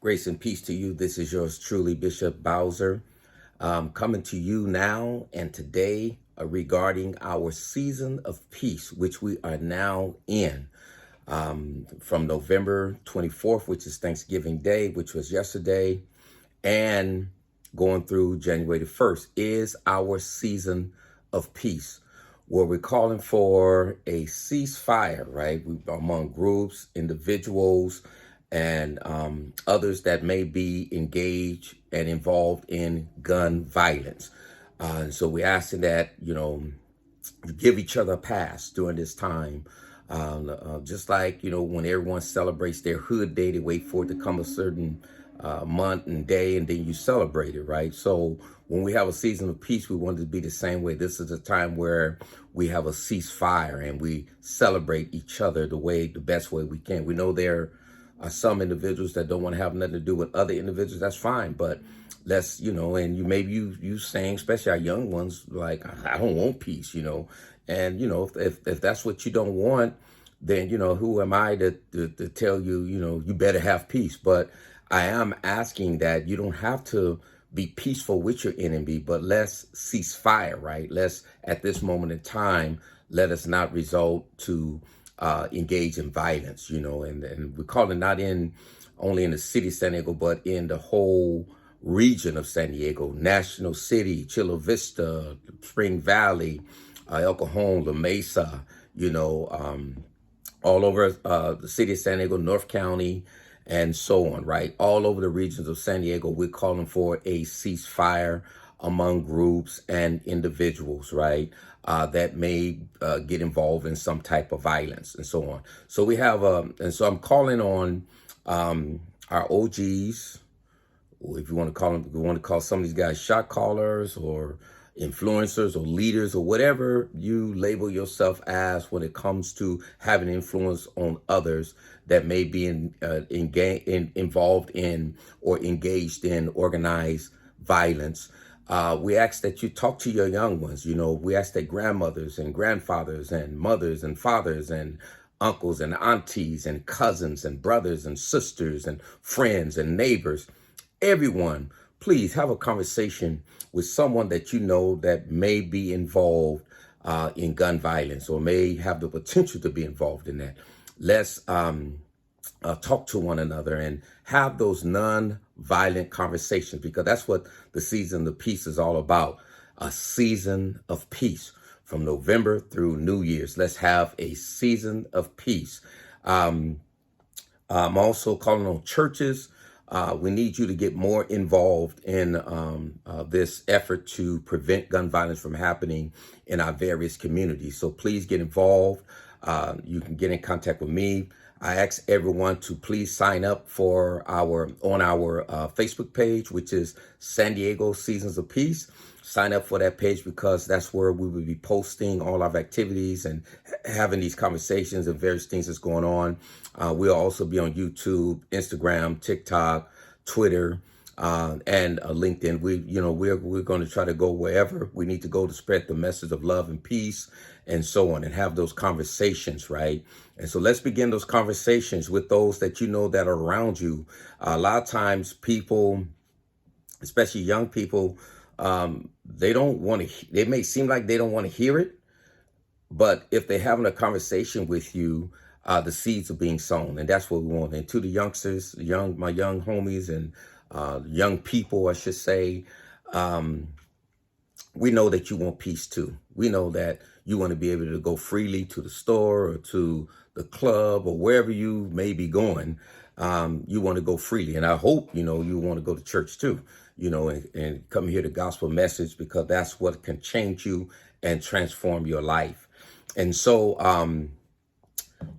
Grace and peace to you. This is yours truly, Bishop Bowser, coming to you now and today regarding our season of peace, which we are now in. From November 24th, which is Thanksgiving Day, which was yesterday, and going through January the 1st, is our season of peace, where we're calling for a ceasefire, right? Among groups, individuals, and others that may be engaged and involved in gun violence. So we're asking that, give each other a pass during this time. Just like, when everyone celebrates their hood day, they wait for it to come a certain month and day, and then you celebrate it, right? So when we have a season of peace, we want it to be the same way. This is a time where we have a ceasefire and we celebrate each other the best way we can. We know there are some individuals that don't want to have nothing to do with other individuals. That's fine, but let's, and you saying, especially our young ones, like, I don't want peace, and if that's what you don't want, then who am I to tell you, you better have peace. But I am asking that you don't have to be peaceful with your enemy, but let's cease fire, right? Let's, at this moment in time, let us not result to engage in violence, and we call it not only in the city of San Diego, but in the whole region of San Diego, National City, Chula Vista, Spring Valley, El Cajon, La Mesa, all over the city of San Diego, North County, and so on, right? All over the regions of San Diego, we're calling for a ceasefire among groups and individuals, right? That may get involved in some type of violence and so on. So we have, and so I'm calling on our OGs, or if you want to call them, you want to call some of these guys shot callers or influencers or leaders or whatever you label yourself as when it comes to having influence on others that may be involved in or engaged in organized violence. We ask that you talk to your young ones. We ask that grandmothers and grandfathers and mothers and fathers and uncles and aunties and cousins and brothers and sisters and friends and neighbors, everyone, please have a conversation with someone that you know that may be involved in gun violence or may have the potential to be involved in that. Let's talk to one another and have those non-violent conversations, because that's what the season of peace is all about, a season of peace from November through New Year's. Let's have a season of peace. I'm also calling on churches. We need you to get more involved in this effort to prevent gun violence from happening in our various communities. So please get involved. You can get in contact with me. I ask everyone to please sign up for our Facebook page, which is San Diego Seasons of Peace. Sign up for that page, because that's where we will be posting all our activities and having these conversations and various things that's going on. We'll also be on YouTube, Instagram, TikTok, Twitter, and LinkedIn. We're going to try to go wherever we need to go to spread the message of love and peace and so on, and have those conversations, right? And so let's begin those conversations with those that that are around you. A lot of times people, especially young people, they don't want to, they may seem like they don't want to hear it, but if they're having a conversation with you, the seeds are being sown, and that's what we want. And to the youngsters, my young homies and young people, I should say, we know that you want peace too. We know that you want to be able to go freely to the store or to the club or wherever you may be going. You want to go freely. And I hope, you want to go to church too, and come hear the gospel message, because that's what can change you and transform your life. And so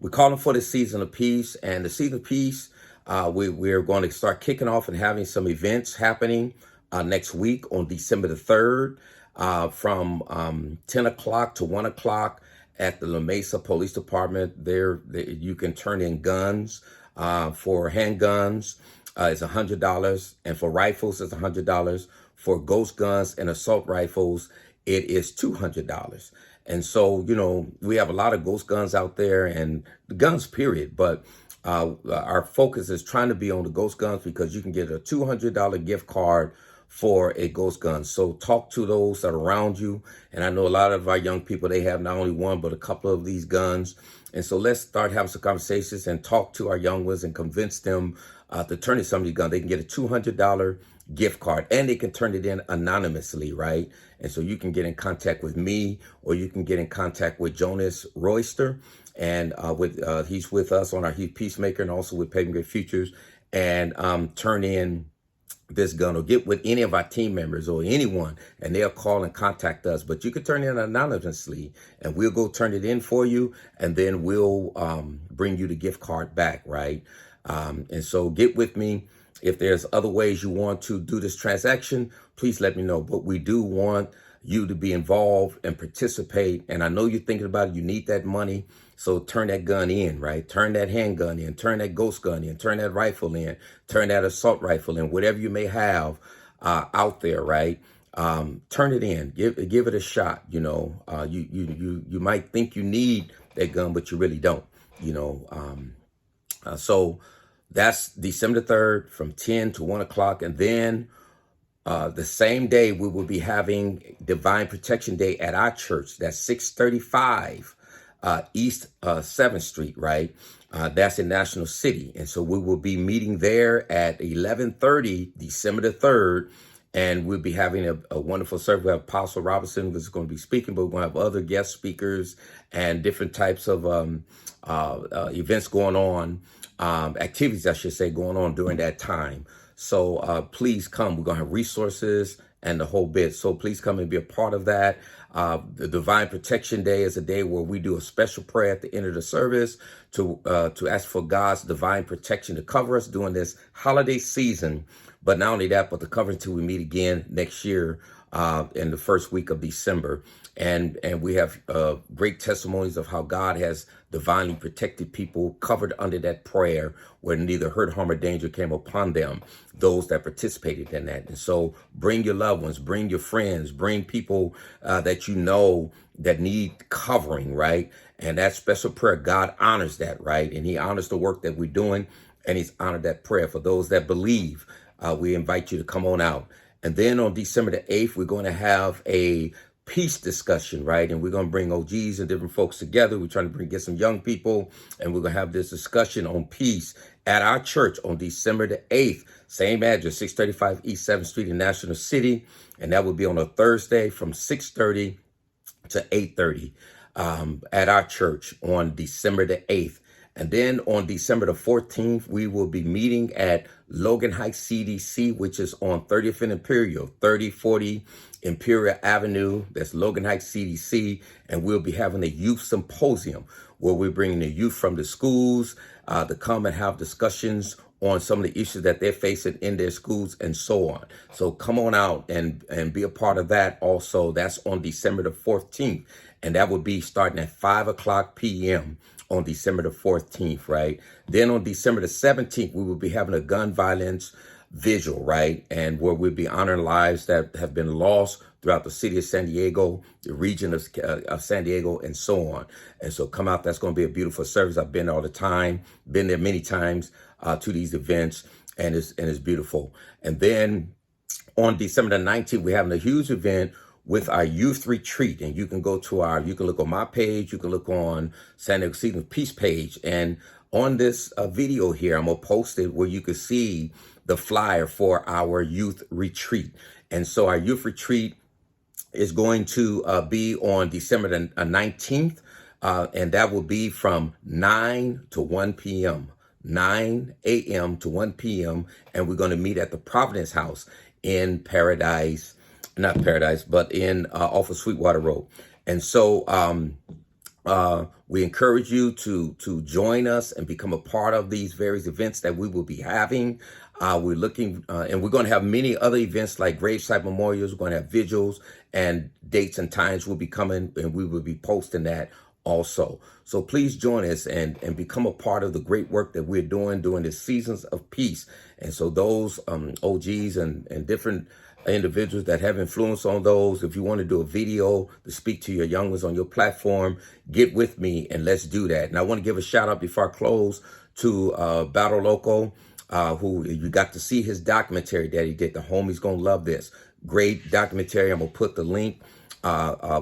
we're calling for the season of peace. And the season of peace, we're going to start kicking off and having some events happening next week on December the 3rd. From 10 o'clock to 1 o'clock at the La Mesa Police Department. There you can turn in guns. For handguns, it's $100, and for rifles, it's $100. For ghost guns and assault rifles, it is $200. And so, we have a lot of ghost guns out there, and the guns, period. But our focus is trying to be on the ghost guns because you can get a $200 gift card for a ghost gun. So talk to those that are around you. And I know a lot of our young people, they have not only one, but a couple of these guns. And so let's start having some conversations and talk to our young ones and convince them to turn in some of these guns. They can get a $200 gift card and they can turn it in anonymously, right? And so you can get in contact with me or you can get in contact with Jonas Royster. And he's with us on our Heath Peacemaker and also with Paving Great Futures, and turn in this gun or get with any of our team members or anyone and they'll call and contact us. But you can turn it in anonymously and we'll go turn it in for you, and then we'll bring you the gift card back, right? And so get with me. If there's other ways you want to do this transaction, please let me know. But we do want you to be involved and participate. And I know you're thinking about it. You need that money. So turn that gun in, right? Turn that handgun in, turn that ghost gun in, turn that rifle in, turn that assault rifle in, whatever you may have out there, right? Turn it in, give it a shot. You know, you might think you need that gun, but you really don't, you know. So that's December 3rd from 10 to 1 o'clock. And then the same day we will be having Divine Protection Day at our church. That's 635 East 7th Street, right? That's in National City. And so we will be meeting there at 11:30, December the 3rd. And we'll be having a wonderful service. We have Apostle Robinson who's going to be speaking, but we're going to have other guest speakers and different types of events going on, activities, I should say, going on during that time. So please come. We're going to have resources and the whole bit. So please come and be a part of that. The Divine Protection Day is a day where we do a special prayer at the end of the service to ask for God's divine protection to cover us during this holiday season. But not only that, but to cover until we meet again next year in the first week of December. And we have great testimonies of how God has divinely protected people covered under that prayer where neither hurt, harm, or danger came upon them, those that participated in that. And so bring your loved ones, bring your friends, bring people that you know that need covering, right? And that special prayer, God honors that, right? And he honors the work that we're doing, and he's honored that prayer. For those that believe, we invite you to come on out. And then on December the 8th, we're going to have a peace discussion, right? And we're going to bring OGs and different folks together. We're trying to get some young people, and we're going to have this discussion on peace at our church on December the 8th. Same address, 635 East 7th Street in National City. And that will be on a Thursday from 6:30 to 8:30 at our church on December the 8th. And then on December the 14th, we will be meeting at Logan Heights CDC, which is on 30th and Imperial, 3040 Imperial Avenue. That's Logan Heights CDC. And we'll be having a youth symposium where we're bringing the youth from the schools to come and have discussions on some of the issues that they're facing in their schools and so on. So come on out and be a part of that also. That's on December the 14th. And that will be starting at 5 p.m. on December the 14th, right? Then on December the 17th, we will be having a gun violence vigil, right? And where we'll be honoring lives that have been lost throughout the city of San Diego, the region of San Diego, and so on. And so come out. That's going to be a beautiful service. I've been all the time, been there many times to these events, and it's beautiful. And then on December the 19th, we're having a huge event with our youth retreat. And you can go to you can look on my page, you can look on San Diego Seasons Peace page. And on this video here, I'm going to post it where you can see the flyer for our youth retreat. And so our youth retreat is going to be on December the 19th. And that will be from 9 to 1 p.m. 9 a.m. to 1 p.m. And we're going to meet at the Providence House in Paradise, not Paradise, but in off of Sweetwater Road. And so we encourage you to join us and become a part of these various events that we will be having. We're looking, and we're going to have many other events like gravesite memorials. We're going to have vigils, and dates and times will be coming, and we will be posting that also. So please join us and become a part of the great work that we're doing during the seasons of peace. And so those OGs and different individuals that have influence on those. If you want to do a video to speak to your young ones on your platform, get with me and let's do that. And I want to give a shout out before I close to Battle Loco, who you got to see his documentary that he did. The homies gonna love this. Great documentary. I'm gonna put the link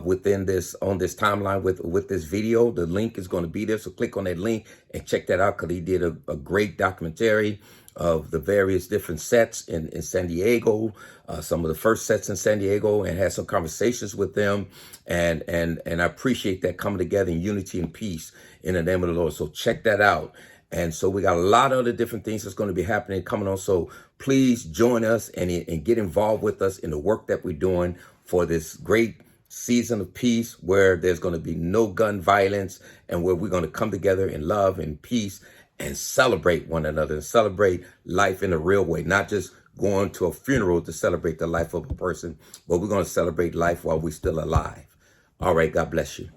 within this on this timeline with this video. The link is going to be there, so click on that link and check that out, because he did a great documentary of the various different sets in San Diego, some of the first sets in San Diego, and had some conversations with them, and I appreciate that coming together in unity and peace in the name of the Lord. So check that out. And so we got a lot of other different things that's going to be happening coming on. So please join us and get involved with us in the work that we're doing for this great season of peace, where there's going to be no gun violence, and where we're going to come together in love and peace and celebrate one another and celebrate life in a real way, not just going to a funeral to celebrate the life of a person, but we're going to celebrate life while we're still alive. All right, God bless you.